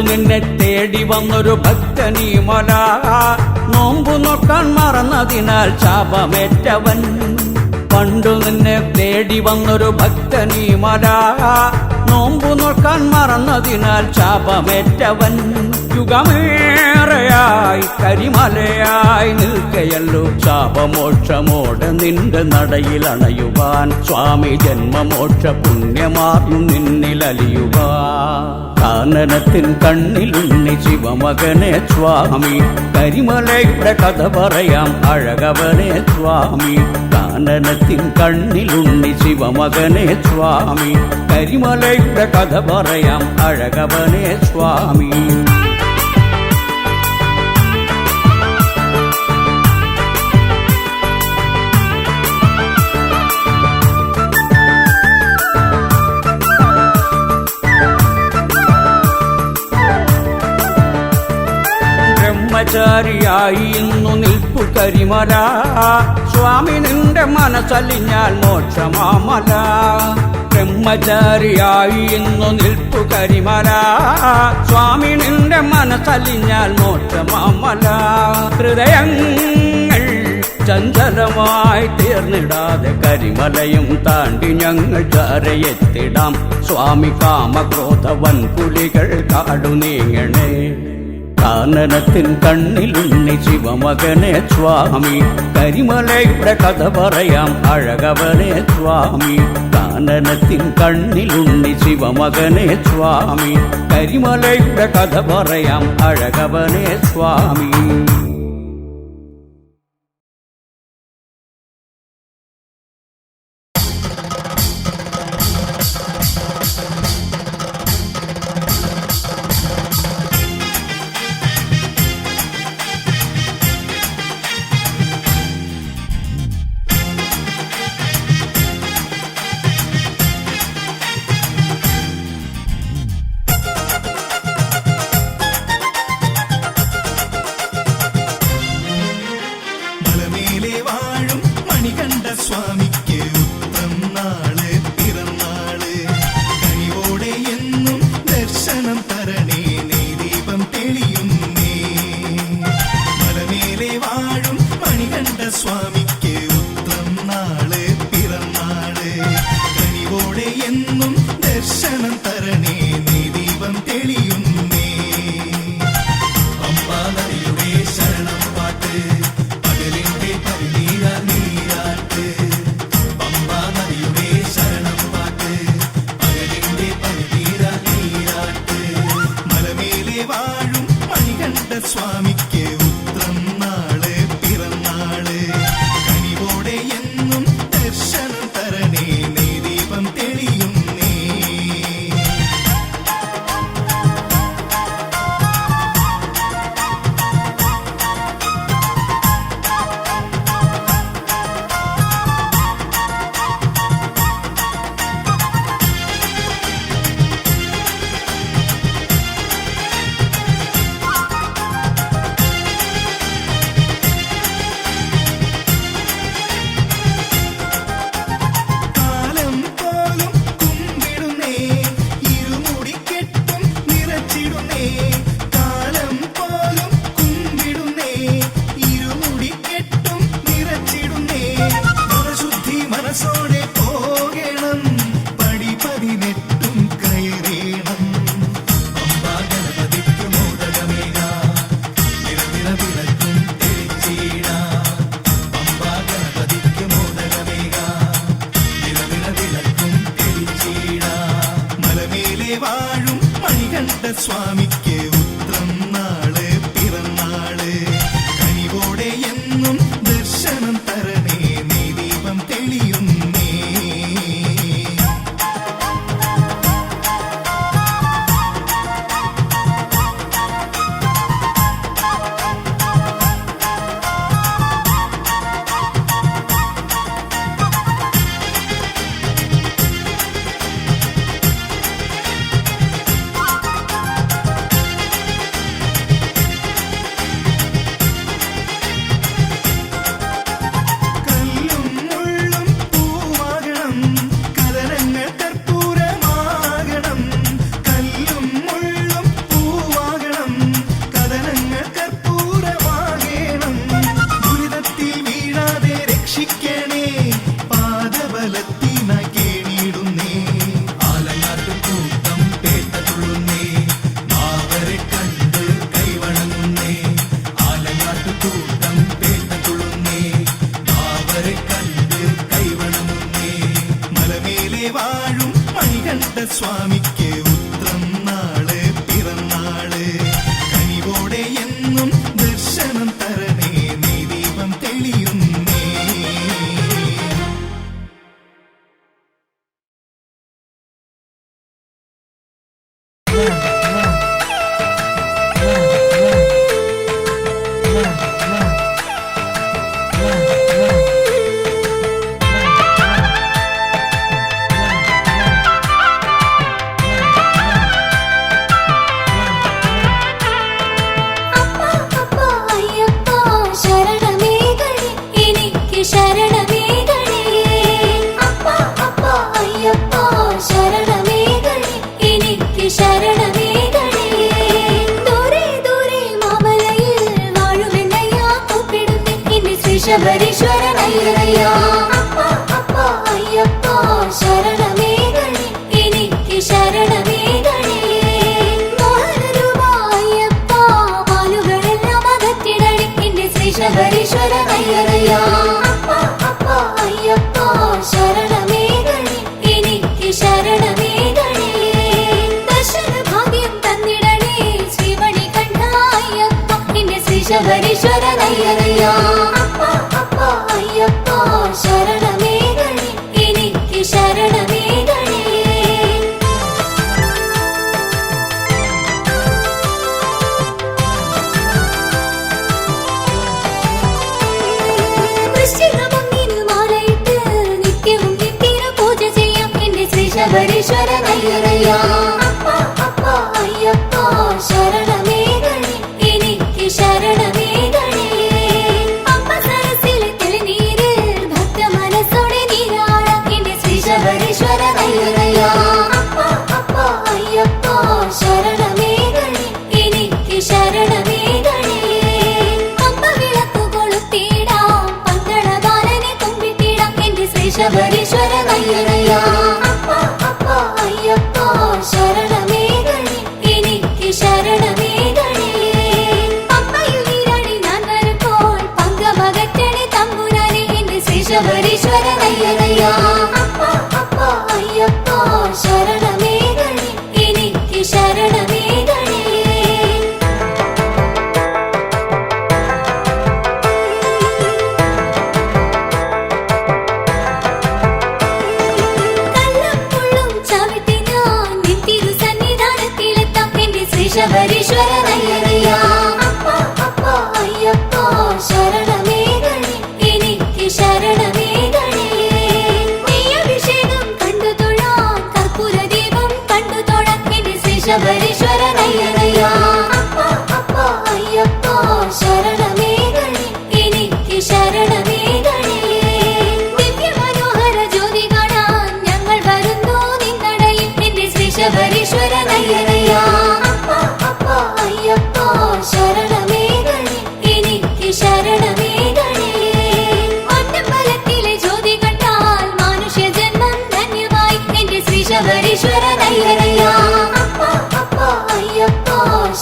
നിന്നെ തേടി വന്നൊരു ഭക്തനീ മല നോമ്പു നോക്കാൻ മറന്നതിനാൽ ശാപമേറ്റവൻ പണ്ടു നിന്നെ തേടി വന്നൊരു ഭക്തനീ മല നോമ്പു നോക്കാൻ മറന്നതിനാൽ ശാപമേറ്റവൻ യുഗമേറെയായി കരിമലയായി നിൽക്കയല്ലോ ശാപമോക്ഷമോടെ നിന്റെ നടയിൽ അണയുവാൻ സ്വാമി ജന്മമോക്ഷ പുണ്യമാർന്നു നിന്നിലലിയുവാൻ കാനനത്തിൻ കണ്ണിലുണ്ണി ശിവമകനെ സ്വാമി കരിമലയുടെ കഥ പറയാം അഴകവനെ സ്വാമി കാനനത്തിൻ കണ്ണിലുണ്ണി ശിവമകനെ സ്വാമി കരിമലയുടെ കഥ പറയാം അഴകവനെ സ്വാമി ബ്രഹ്മചാരിയായി ഇന്നു നിൽപ്പു കരിമല സ്വാമി നിന്റെ മനസ്സലിഞ്ഞാൽ മോക്ഷമാമല ബ്രഹ്മചാരിയായി ഇന്നു നിൽപ്പു കരിമല സ്വാമി നിന്റെ മനസ്സലിഞ്ഞാൽ മോക്ഷമാമല ഹൃദയങ്ങൾ ചഞ്ചലമായി തീർന്നിടാതെ കരിമലയും താണ്ടി ഞങ്ങൾ ചാരയെത്തിടാം സ്വാമി കാമക്രോധ വൻപുലികൾ കാടു നീങ്ങണേ കാനനത്തിൻ കണ്ണിലുണ്ണി ശിവമകനെ സ്വാമി കരിമലയുടെ കഥ പറയാം അഴകവനെ സ്വാമി കാനനത്തിൻ കണ്ണിലുണ്ണി ശിവമകനെ സ്വാമി കരിമലയുടെ കഥ പറയാം അഴകവനെ സ്വാമി മലമേലെ വാഴും മണികണ്ഠ സ്വാമിക്ക് ഉത്രം നാള് പിറന്നാള് കനിവോടെ എന്നും ദർശനം തരണേ നീ ദീപം തെളിയുന്നേ മലമേലെ വാഴും മണികണ്ഠ സ്വാമിക്ക് ഉത്രം നാള് പിറന്നാള് കനിവോടെ എന്നും ദർശനം തരണേ നീ ദീപം തെളിയുന്നേ പമ്പാ നദിയുടെ ശരണം പാട്ട് പകലിന്റെ പരിനീര നീരാട്ട് പമ്പാ നദിയുടെ ശരണം പാട്ട് പകലിന്റെ പരിനീര നീരാട്ട് മലമേലെ വാഴും മണികണ്ഠ സ്വാമിക്ക് ഉത്രം നാള് പിറന്നാള് കനിവോടെ എന്നും ദർശനം തരണേ നീ ദീപം തെളിയുന്നേ കാലം പോലും കുമ്പിടുന്നേ ഇരുമുടിക്കെട്ടും നിറച്ചിടുന്നേ കാലം പോലും കുമ്പിടുന്നേ ഇരുമുടിക്കെട്ടും നിറച്ചിടുന്നേ മനശുദ്ധി മനസ്സോടെ പോകണം പടി 18 കയറേണം പമ്പാ ഗണപതിക്ക് മോദകമേക നിറനിറ വിളക്കും തെളിച്ചീടാം പമ്പാ ഗണപതിക്ക് മോദകമേക നിറനിറ വിളക്കും തെളിച്ചീടാം മലമേലെ വാഴും മണികണ്ഠ സ്വാമിക്ക് ഉത്രം നാള് പിറന്നാള് കനിവോടെ എന്നും ദർശനം തരണേ നീ ദീപം തെളിയുന്നേ സ്വാമിക്ക് ഉത്രം നാള് പിറന്നാള് കനിവോടെ എന്നും ദർശനം തരണേ നീ ദീപം തെളിയുന്നേ. ശബരീശ്വരനയ്യനയ്യാ അപ്പാ അപ്പാ അയ്യപ്പാ ശരണമേകണേ എനിക്ക് ശരണമേകണേ മോഹനരൂപാ അയ്യപ്പാ മാലുകളെല്ലാം അകറ്റിടണേ എന്റെ ശ്രീ ശബരീശ്വരനയ്യനയ്യാ അപ്പാ അപ്പാ അയ്യപ്പാ ശരണമേകണേ എനിക്ക് ശരണമേകണേ ദർശന ഭാഗ്യം തന്നിടണേ ശ്രീമണികണ്ഠ അയ്യപ്പ എന്റെ ശ്രീ ശബരീശ്വരനയ്യനയ്യാ അയ്യപ്പ ശരണമേകണേ എനിക്ക് ശരണമേകണേ. വൃശ്ചികമൊന്നിന് മാലയിട്ട് നിത്യവും നിത്യന പൂജ ചെയ്യാം എന്റെ ശ്രീ ശബരീശ്വരനയ്യനയ്യാ അപ്പാ അപ്പാ അയ്യപ്പ ശരണമേകണേ എനിക്ക് ശരണമേകണേ. ശബരീശ്വരനയ്യനയ്യാ അപ്പാ അപ്പാ അയ്യപ്പ ശരണമേകണേ എനിക്ക് ശരണമേകണേ. പമ്പ വിളക്കു കൊളുത്തിടാം പന്തളബാലനെ കുമ്പിട്ടിടാം എന്റെ ശ്രീ ശബരീശ്വരനയ്യനയ്യാ അപ്പാ അപ്പാ അയ്യപ്പ ശരണമേകണേ എനിക്ക് ശരണമേകണേ. പമ്പയിൽ നീരാടി ഞാൻ വരുമ്പോൾ പങ്കമകറ്റണേ തമ്പുരാനെ എന്റെ ശ്രീ ശബരീശ്വരനയ്യനയ്യാ അയ്യപ്പ ശരണമേകണേ എനിക്ക് ശരണമേകണേ. കള്ളും പുള്ളും ചവിട്ടി ഞാൻ നിൻ സന്നിധാനത്തിലെത്താം എന്റെ ശ്രീ ശബരീശ്വരനയ്യനയ്യാ അപ്പാ അപ്പാ അയ്യപ്പ ശരണമേകണേ എനിക്ക് ശരണമേകണേ. ശബരീശ്വരനയ്യനയ്യാ അപ്പാ അപ്പാ അയ്യപ്പ ശരണമേകണേ എനിക്ക് ശരണമേകണേ. ദിവ്യമനോഹര ജ്യോതി കാണാൻ ഞങ്ങൾ വരുന്നു നിന്നടയിൽ എന്റെ ശ്രീ ശബരീശ്വരനയ്യനയ്യാ അപ്പാ അപ്പാ അയ്യപ്പ ശരണമേകണേ എനിക്ക് ശരണമേകണേ. ഒറ്റമ്പലത്തിലെ ജ്യോതി കണ്ടാൽ മനുഷ്യ ജന്മം ധന്യമായി എന്റെ ശ്രീ ശബരീശ്വരനയ്യനയ്യാ അയ്യപ്പ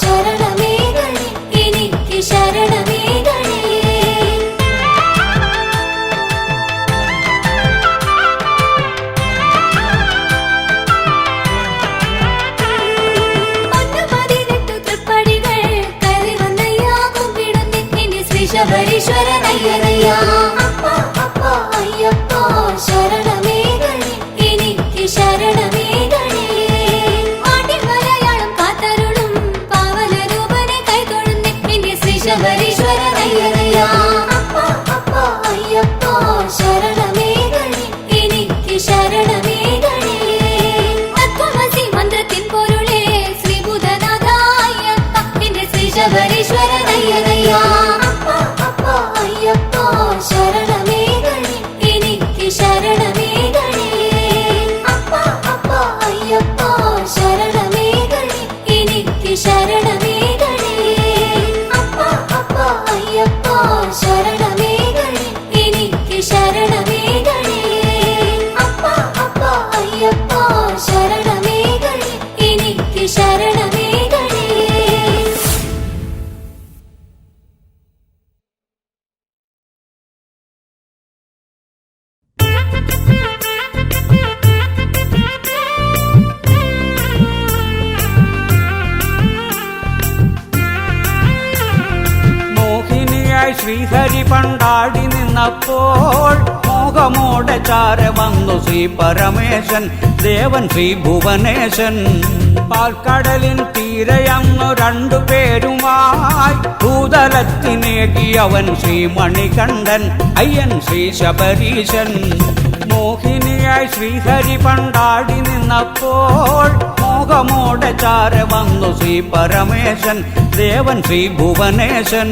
ശരണമേകണേ എനിക്ക് ശരണമേകണേ. ശ്രീഹരി പണ്ടാടി നിന്നപ്പോൾ മോഹമോടെ ചാര വന്നു ശ്രീ പരമേശൻ ദേവൻ ശ്രീ ഭുവനേശൻ പാൽക്കടലിൻ തീരയന്നു രണ്ടുപേരുമായി ഭൂതലത്തിനേകി അവൻ ശ്രീ മണികണ്ഠൻ അയ്യൻ ശ്രീ ശബരീശൻ മോഹിനിയായി ശ്രീഹരി പണ്ടാടി നിന്നപ്പോൾ മോഹമോടെ ചാര വന്നു ശ്രീ പരമേശൻ ദേവൻ ശ്രീ ഭുവനേശൻ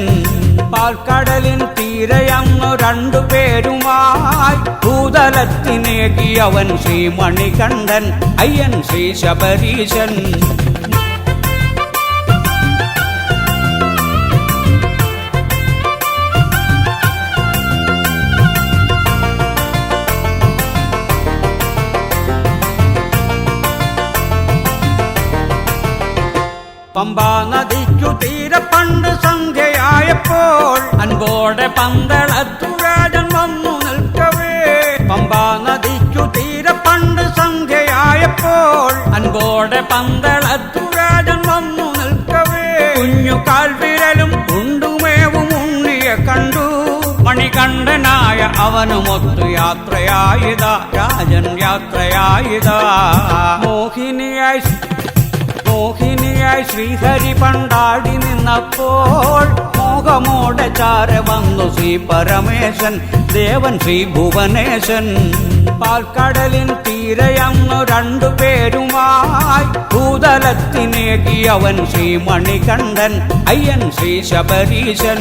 പാൽക്കടലിൻ തീരയന്നു രണ്ടുപേരുമായി ഭൂതലത്തിനേകി അവൻ ശ്രീ മണികണ്ഠൻ അയ്യൻ ശ്രീ ശബരീശൻ പമ്പാ നദിക്കു തീരെ പണ്ട് സന്ധ്യയായപ്പോൾ അൻപോടെ പന്തളത്തു രാജൻ വന്നു നിൽക്കവേ പമ്പാ നദിക്കു തീരെ പണ്ട് സന്ധ്യയായപ്പോൾ അൻപോടെ പന്തളത്തു രാജൻ വന്നു നിൽക്കവേ കുഞ്ഞു കാൽവിരലും ഉണ്ടുമേവും ഉണ്ണിയെ കണ്ടു മണികണ്ഠനായ അവനുമൊത്തു യാത്രയായിതാ രാജൻ യാത്രയായിതാ മോഹിനിയായി ശ്രീഹരി പണ്ടാടി നിന്നപ്പോൾ മോഹമോടെ ചാര വന്നു ശ്രീ പരമേശൻ ദേവൻ ശ്രീ ഭുവനേശൻ പാൽക്കടലിൻ തീരയന്നു രണ്ടുപേരുമായി ഭൂതലത്തിനേകി അവൻ ശ്രീ മണികണ്ഠൻ അയ്യൻ ശ്രീ ശബരീശൻ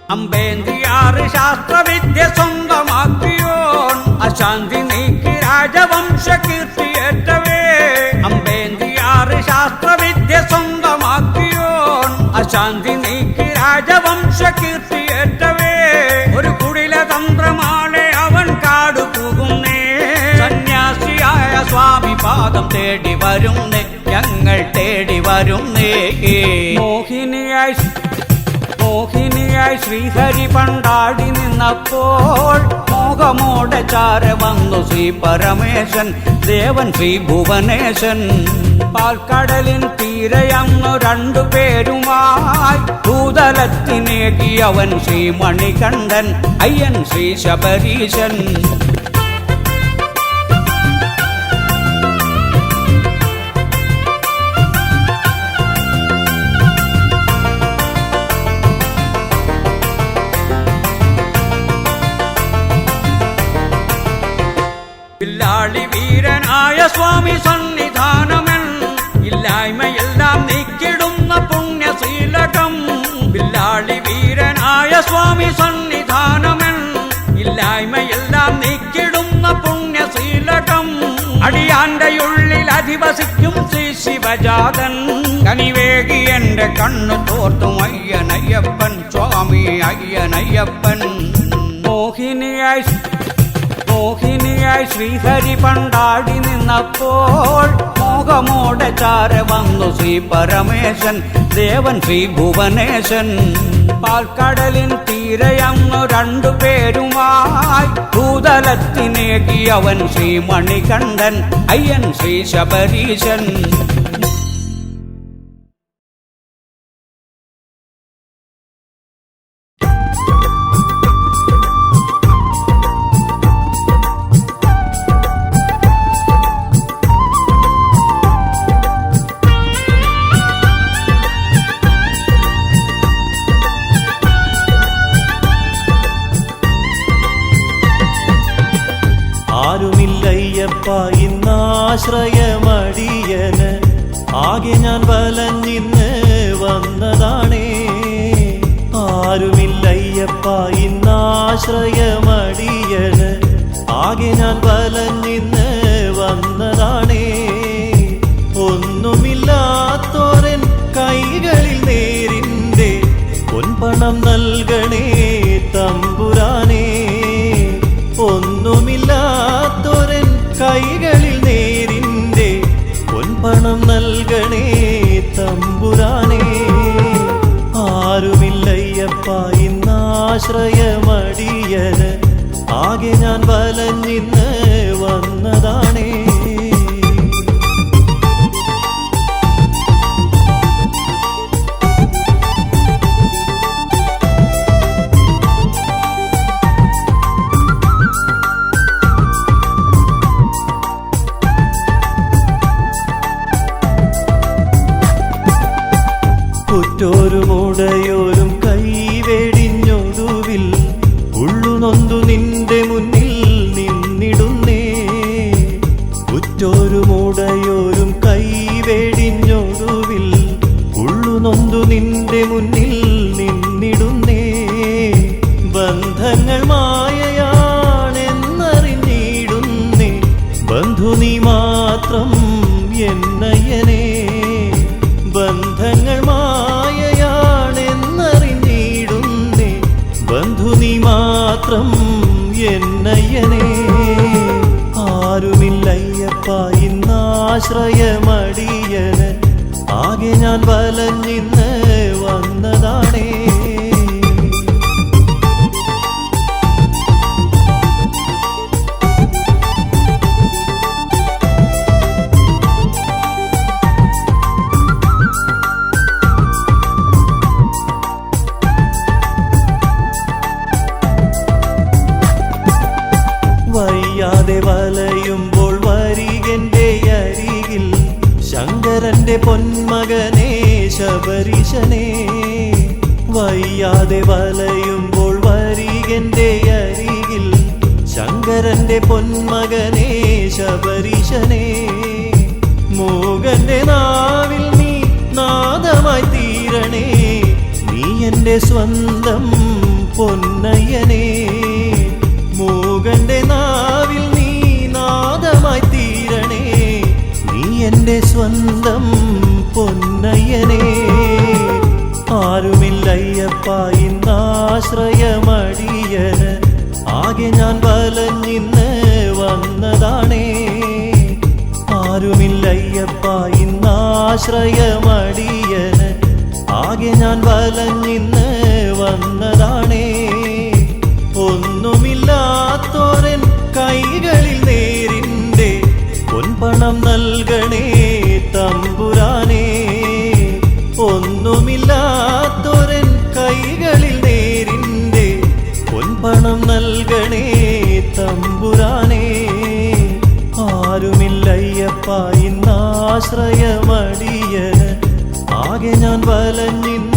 അമ്പേന്തിയാറ് ശാസ്ത്രവിദ്യ സ്വന്തമാക്കിയോൻ അശാന്തി നീക്കി രാജവംശ കീർത്തിയേറ്റവേ അമ്പേന്തിയാറ് ശാസ്ത്രവിദ്യ സ്വന്തമാക്കിയോൻ അശാന്തി നീക്കി രാജവംശ കീർത്തിയേറ്റവേ ഒരു കുടില തന്ത്രമാളെ അവൻ കാടു പോകുന്നേ സന്യാസിയായ സ്വാമി പാദം തേടി വരുന്നേ ഞങ്ങൾ തേടി വരുന്നേ മോഹിനിയായി ശ്രീഹരി പണ്ടാടി നിന്നപ്പോൾ മോഹമോടെ ചാര വന്നു ശ്രീ പരമേശൻ ദേവൻ ശ്രീ ഭുവനേശൻ പാൽക്കടലിൻ തീരയന്നു രണ്ടുപേരുമായി ഭൂതലത്തിനേകി അവൻ ശ്രീ മണികണ്ഠൻ അയ്യൻ ശ്രീ ശബരീശൻ വില്ലാളി വീരനായ സ്വാമി സന്നിധാനമൻ ഇല്ലായ്മയെല്ലാം നീക്കിടുന്ന പുണ്യശീലകം വില്ലാളി വീരനായ സ്വാമി സന്നിധാനമൻ ഇല്ലായ്മയെല്ലാം നീക്കിടുന്ന പുണ്യശീലകം അടിയാന്റെ ഉള്ളിൽ അധിവസിക്കും ശ്രീ ശിവജാതൻ കനിവേകി എന്റെ കണ്ണു തോർത്തും അയ്യനയ്യപ്പൻ സ്വാമി അയ്യനയ്യപ്പൻ മോഹിനിയായി ശ്രീഹരി പണ്ടാടി നിന്നപ്പോൾ മോഹമോടെ ചാര വന്നു ശ്രീ പരമേശൻ ദേവൻ ശ്രീ ഭുവനേശൻ പാൽക്കടലിൻ തീരയന്നു രണ്ടുപേരുമായി ഭൂതലത്തിനേകി അവൻ ശ്രീ മണികണ്ഠൻ അയ്യൻ ശ്രീ ശബരീശൻ ആരുമില്ലയ്യപ്പ ഇന്നാശ്രയമടിയന് ആകെ ഞാൻ വലഞ്ഞിന്ന് വന്നതാണേ ആരുമില്ലയ്യപ്പ ഇന്നാശ്രയമടിയന് ആകെ ഞാൻ വലഞ്ഞിന്ന് വന്നതാണേ ഒന്നുമില്ലാത്തോരൻ കൈകളിൽ നേരിന്റെ പൊൻപണം നൽകണേ തമ്പുരാനേ ഒന്നുമില്ലാത്തോരൻ കൈകളിൽ നേരിന്റെ പൊൻപണം നൽകണേ തമ്പുരാനേ ആരുമില്ലയ്യപ്പ ഇന്നാശ്രയമടിയന് ആകെ ഞാൻ വലഞ്ഞിന്ന് വന്നതാണേ. കുറ്റോരും ഉടയോരും കൈവെടിഞ്ഞൊടുവിൽ ഉള്ളുനൊന്തു നിന്റെ മുന്നിൽ നിന്നിടുന്നേ. കുറ്റോരും ഉടയോരും കൈവെടിഞ്ഞൊടുവിൽ ഉള്ളുനൊന്തു നിന്റെ മുന്നിൽ നിന്നിടുന്നേ. ബന്ധങ്ങൾ മായയാണെന്നറിഞ്ഞിടുന്നേ, ബന്ധു നീ മാത്രം എന്നയ്യനേ. ബന്ധങ്ങൾ മായയാണെന്നറിഞ്ഞിടുന്നേ, ബന്ധു നീ മാത്രം എന്നയ്യനേ. ആരുമില്ലയ്യപ്പ ഇന്നാശ്രയമടിയന് ആകെ ഞാൻ വലഞ്ഞിന്ന് വന്നതാണേ. വയ്യാതെ വലയുമ്പോൾ വരികന്റെ അരികിൽ ശങ്കരന്റെ പൊന്മകനേ ശബരീശനേ. വയ്യാതെ വലയുമ്പോൾ വരികന്റെ അരികിൽ ശങ്കരന്റെ പൊന്മകനേ ശബരീശനേ. മൂകന്റെ നാവിൽ നീ നാദമായി തീരണേ, നീ എന്റെ സ്വന്തം പൊന്നയ്യനേ. മൂകന്റെ നാവിൽ നീ നാദമായി തീരണേ, നീ എന്റെ സ്വന്തം പൊന്നയ്യനേ. ആരുമില്ലയ്യപ്പ ഇന്നാശ്രയമടിയന് ആകെ ഞാൻ വലഞ്ഞിന്ന് വന്നതാണേ. ആരുമില്ലയ്യപ്പ ഇന്നാശ്രയമടിയന് ആകെ ഞാൻ വലഞ്ഞിന്ന് വന്നതാണേ. ഒന്നുമില്ലാത്തോരൻ കൈകളിൽ നേരിന്റെ പൊൻപണം നൽകണേ തമ്പുരാനേ. ഒന്നുമില്ലാത്തോരൻ കൈകളിൽ നേരിന്റെ പൊൻപണം നൽകണേ തമ്പുരാനേ. ആരുമില്ലയ്യപ്പ ഇന്നാശ്രയമടിയന് ആകെ ഞാൻ വലഞ്ഞിന്ന്